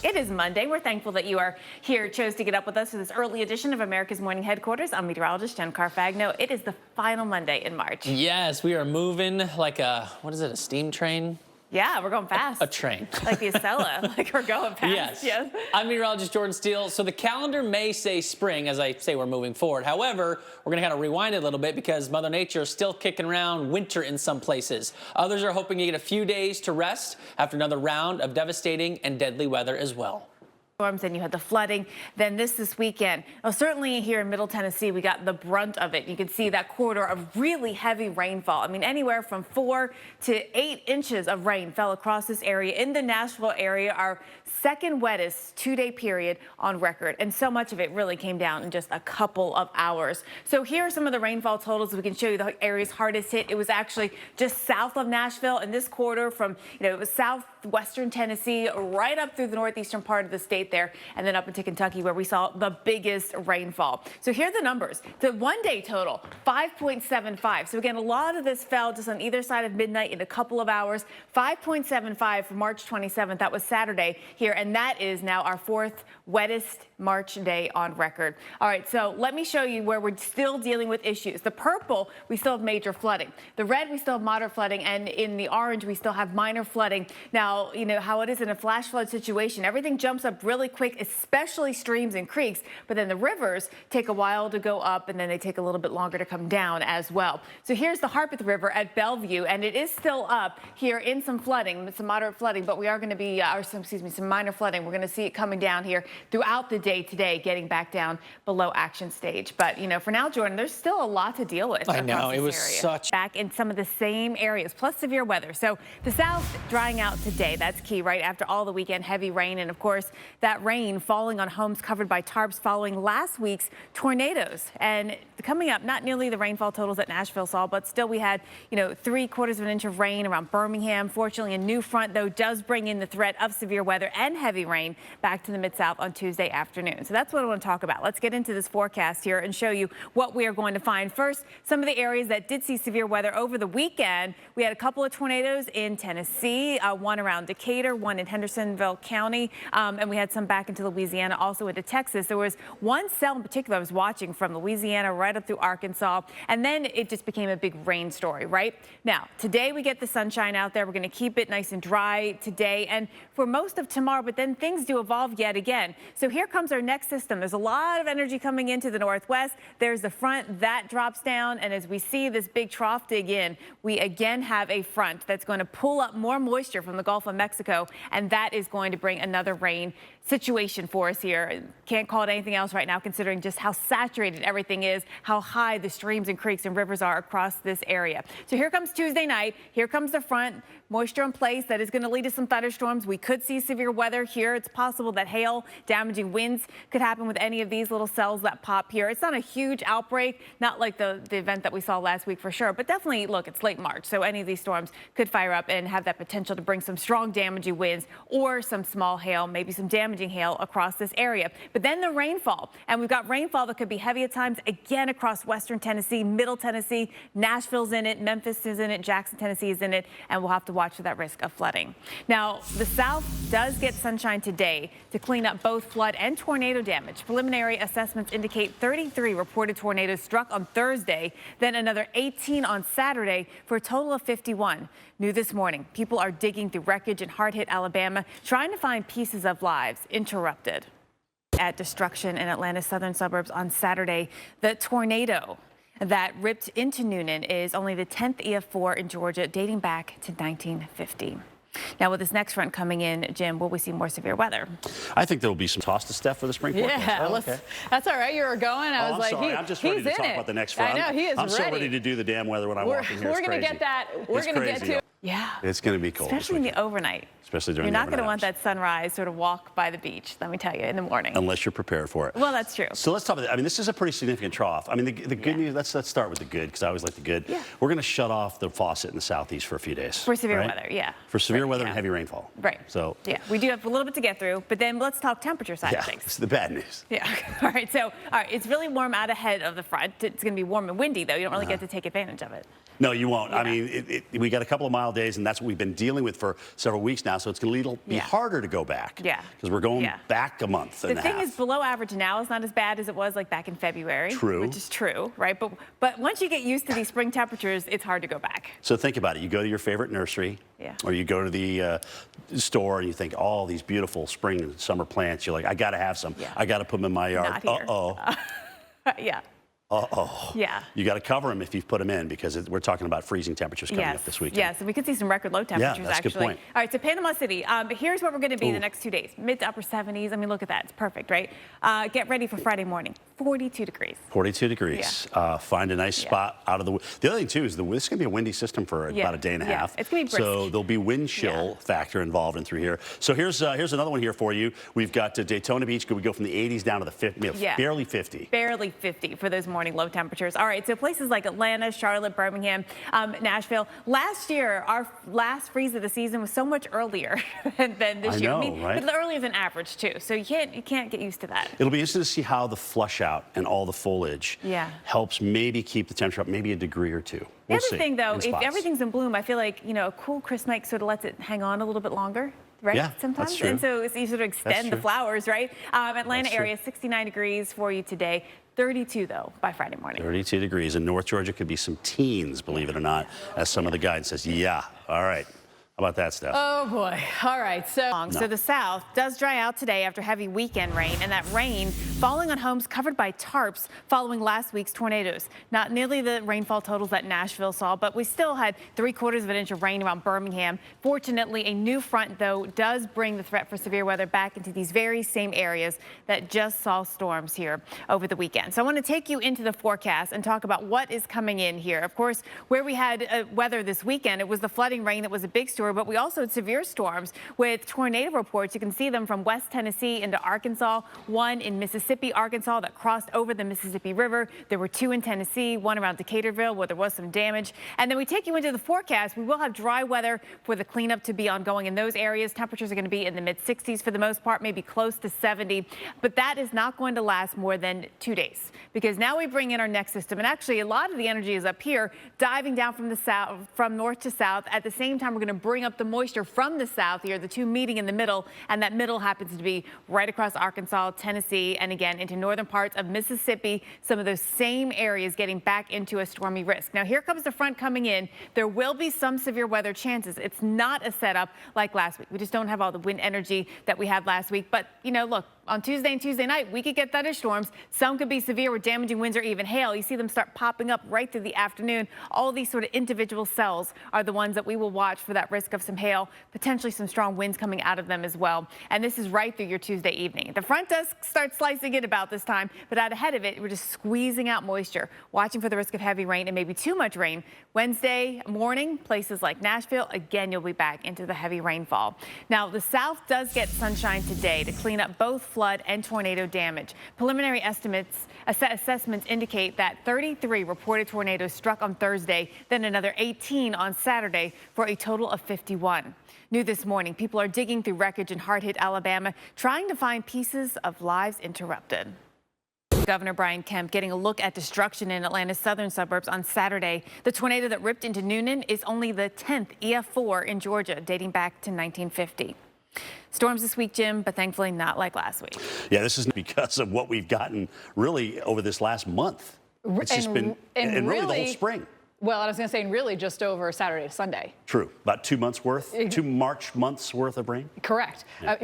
It is Monday. We're thankful that you are here, chose to get up with us for this early edition of America's Morning Headquarters. I'm meteorologist Jen Carfagno. It is the final Monday in March. Yes, we are moving like a, what is it, a steam train? Yeah, we're going fast. A train. Like the Acela, like we're going fast. Yes. I'm meteorologist Jordan Steele. So the calendar may say spring, as I say we're moving forward. However, we're going to kind of rewind it a little bit because Mother Nature is still kicking around winter in some places. Others are hoping to get a few days to rest after another round of devastating and deadly weather as well. Then you had the flooding. Then this weekend, well, certainly here in Middle Tennessee, we got the brunt of it. You can see that corridor of really heavy rainfall. I mean, anywhere from 4 to 8 inches of rain fell across this area. In the Nashville area, our second wettest 2-day period on record. And so much of it really came down in just a couple of hours. So here are some of the rainfall totals. We can show you the areas hardest hit. It was actually just south of Nashville in this corridor from, it was southwestern Tennessee right up through the northeastern part of the state there, and then up into Kentucky where we saw the biggest rainfall. So here are the numbers. The one-day total, 5.75. So again, a lot of this fell just on either side of midnight in a couple of hours. 5.75 for March 27th. That was Saturday here, and that is now our fourth wettest March day on record. All right, so let me show you where we're still dealing with issues. The purple, we still have major flooding. The red, we still have moderate flooding, and in the orange, we still have minor flooding. Now, you know how it is in a flash flood situation. Everything jumps up really quick, especially streams and creeks, but then the rivers take a while to go up, and then they take a little bit longer to come down as well. So here's the Harpeth River at Bellevue, and it is still up here in some flooding, some moderate flooding, but we are going to be, some minor flooding. We're going to see it coming down here throughout the day today, getting back down below action stage. But, you know, for now, Jordan, there's still a lot to deal with. I know, it was area. Back in some of the same areas, plus severe weather. So the south drying out today. That's key, right? After all the weekend heavy rain. And, of course, that rain falling on homes covered by tarps following last week's tornadoes. And coming up, not nearly the rainfall totals that Nashville saw, but still we had, 3/4 of an inch of rain around Birmingham. Fortunately, a new front, though, does bring in the threat of severe weather and heavy rain back to the Mid-South on Tuesday afternoon. So that's what I want to talk about. Let's get into this forecast here and show you what we are going to find. First, some of the areas that did see severe weather over the weekend. We had a couple of tornadoes in Tennessee, one around Decatur, one in Hendersonville County, and we had some back into Louisiana, also into Texas. There was one cell in particular I was watching from Louisiana right up through Arkansas, and then it just became a big rain story, right? Now, today we get the sunshine out there. We're going to keep it nice and dry today and for most of tomorrow, but then things do evolve yet again. So here comes our next system. There's a lot of energy coming into the northwest. There's the front that drops down, and as we see this big trough dig in, we again have a front that's going to pull up more moisture from the Gulf of Mexico, and that is going to bring another rain situation for us here. Can't call it anything else right now, considering just how saturated everything is, how high the streams and creeks and rivers are across this area. So here comes Tuesday night. Here comes the front. Moisture in place that is going to lead to some thunderstorms. We could see severe weather here. It's possible that hail, damaging winds could happen with any of these little cells that pop here. It's not a huge outbreak, not like the event that we saw last week for sure, but definitely, look, it's late March, so any of these storms could fire up and have that potential to bring some strong damaging winds or some small hail, maybe some damaging hail across this area. But then the rainfall, and we've got rainfall that could be heavy at times again across western Tennessee, middle Tennessee, Nashville's in it, Memphis is in it, Jackson, Tennessee is in it, and we'll have to watch for that risk of flooding. Now, the south does get sunshine today to clean up both flood and tornado damage. Preliminary assessments indicate 33 reported tornadoes struck on Thursday, then another 18 on Saturday for a total of 51. New this morning, people are digging through wreckage in hard-hit Alabama, trying to find pieces of lives interrupted. At destruction in Atlanta's southern suburbs on Saturday, the tornado that ripped into Noonan is only the 10th EF4 in Georgia, dating back to 1950. Now, with this next front coming in, Jim, will we see more severe weather? I think there will be some toss to Steph for the spring forecast. Yeah, okay. That's all right. You were going. I was like, sorry. I'm just ready to talk about the next front. I know, he is I'm ready. so ready to do the damn weather when I walk in here. We're going to get that. We're going to get to. Yeah. It's going to be cold. Especially in the overnight. Especially during You're the not going to want overnight that sunrise sort of walk by the beach, let me tell you, in the morning. unless you're prepared for it. Well, that's true. So let's talk about that. I mean, this is a pretty significant trough. I mean, the good news, let's start with the good, because I always like the good. Yeah. We're going to shut off the faucet in the southeast for a few days. For severe right? weather, yeah. For severe Right, weather yeah. and heavy rainfall. Right. So yeah, we do have a little bit to get through, but then let's talk temperature side yeah, of things. it's the bad news. Yeah. All right. So, all right, it's really warm out ahead of the front. It's going to be warm and windy, though. You don't really get to take advantage of it. No, you won't. I mean, we got a couple of mild days, and that's what we've been dealing with for several weeks now. So it's going to be harder to go back. Yeah. Because we're going back a month and a half. The thing is, below average now is not as bad as it was like back in February. True. Which is true, right? But once you get used to these spring temperatures, it's hard to go back. So think about it. You go to your favorite nursery, or you go to the store and you think, oh, these beautiful spring and summer plants. You're like, I got to have some. I got to put them in my yard. Not here. Uh-oh. Yeah. Uh-oh. Yeah. You got to cover them if you've put them in, because we're talking about freezing temperatures coming up this weekend. Yes, and we could see some record low temperatures, that's actually. a good point. All right, so Panama City, here's where we're going to be the next 2 days. Mid to upper 70s. I mean, look at that. It's perfect, right? Get ready for Friday morning. 42 degrees. 42 degrees. Find a nice spot out of the... The other thing, too, is this is going to be a windy system for about a day and a half. It's going to be brisk. So there'll be wind chill factor involved in through here. So here's another one here for you. We've got Daytona Beach. We go from the 80s down to the 50, barely 50. Barely 50 for those morning low temperatures. All right, so places like Atlanta, Charlotte, Birmingham, Nashville. Last year, our last freeze of the season was so much earlier than this year. I know, right? But earlier than average, too. So you can't get used to that. It'll be interesting to see how the flush out and all the foliage helps maybe keep the temperature up maybe a degree or two. The other thing, though, if everything's in bloom, I feel like, a cool, crisp night sort of lets it hang on a little bit longer. Right? Yeah, sometimes. that's true. And so you sort of extend the flowers, right? Atlanta area, 69 degrees for you today. 32, though, by Friday morning. 32 degrees. In North Georgia could be some teens, believe it or not, as some of the guidance says. Yeah, all right. How about that, Steph? Oh, boy. All right. So the south does dry out today after heavy weekend rain, and that rain falling on homes covered by tarps following last week's tornadoes. Not nearly the rainfall totals that Nashville saw, but we still had 3/4 of an inch of rain around Birmingham. Fortunately, a new front, though, does bring the threat for severe weather back into these very same areas that just saw storms here over the weekend. So I want to take you into the forecast and talk about what is coming in here. Of course, where we had weather this weekend, it was the flooding rain that was a big story, but we also had severe storms with tornado reports. You can see them from West Tennessee into Arkansas, one in Mississippi, Arkansas that crossed over the Mississippi River. There were 2 in Tennessee, one around Decaturville where there was some damage. And then we take you into the forecast. We will have dry weather for the cleanup to be ongoing in those areas. Temperatures are going to be in the mid-60s for the most part, maybe close to 70. But that is not going to last more than 2 days, because now we bring in our next system. And actually, a lot of the energy is up here, diving down from the south, from north to south. At the same time, we're going to bring up the moisture from the south here, the two meeting in the middle, and that middle happens to be right across Arkansas, Tennessee, and again into northern parts of Mississippi. Some of those same areas getting back into a stormy risk. Now here comes the front coming in. There will be some severe weather chances. It's not a setup like last week. We just don't have all the wind energy that we had last week. But look, on Tuesday and Tuesday night, we could get thunderstorms. Some could be severe with damaging winds or even hail. You see them start popping up right through the afternoon. All these sort of individual cells are the ones that we will watch for that risk of some hail, potentially some strong winds coming out of them as well. And this is right through your Tuesday evening. The front does start slicing it about this time, but out ahead of it, we're just squeezing out moisture, watching for the risk of heavy rain and maybe too much rain. Wednesday morning, places like Nashville, again, you'll be back into the heavy rainfall. Now, the south does get sunshine today to clean up both flood and tornado damage. Preliminary assessments indicate that 33 reported tornadoes struck on Thursday, then another 18 on Saturday for a total of 51. New this morning, people are digging through wreckage in hard-hit Alabama, trying to find pieces of lives interrupted. Governor Brian Kemp getting a look at destruction in Atlanta's southern suburbs on Saturday. The tornado that ripped into Noonan is only the 10th EF4 in Georgia, dating back to 1950. Storms this week, Jim, but thankfully not like last week. Yeah, this is because of what we've gotten really over this last month. It's just been, and really the whole spring. Well, I was going to say, really just over Saturday to Sunday. True. About 2 months worth, 2 March months worth of rain. Correct. Yeah.